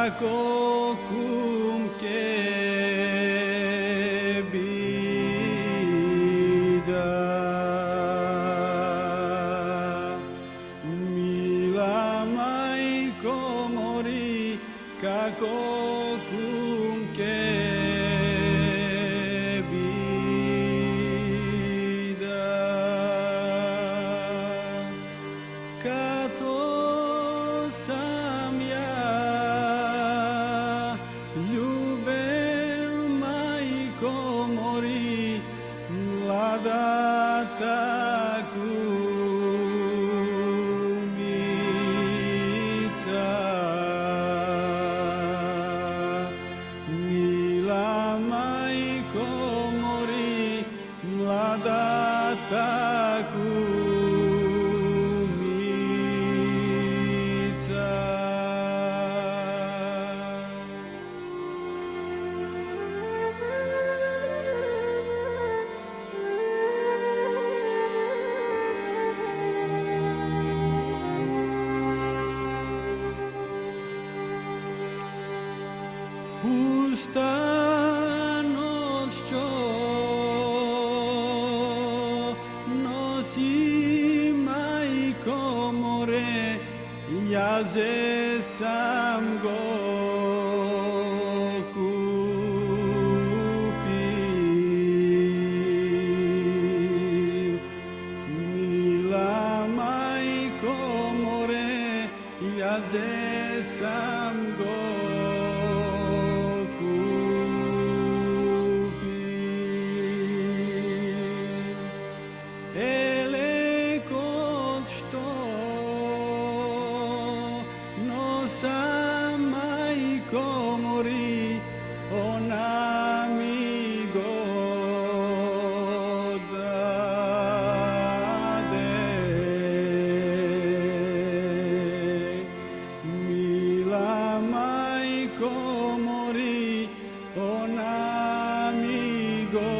kako kumke bida. Mila majko mori, kako kumke bida. Kato sam ja ljubel majko mori, mlada takumica. Mila majko mori, mlada takumica. Fustanošćo nosi majko more, jaze sam go kupil. Mila majko more, jaze sam go sa majko mori, ona mi go dade. Mila majko mori, ona mi go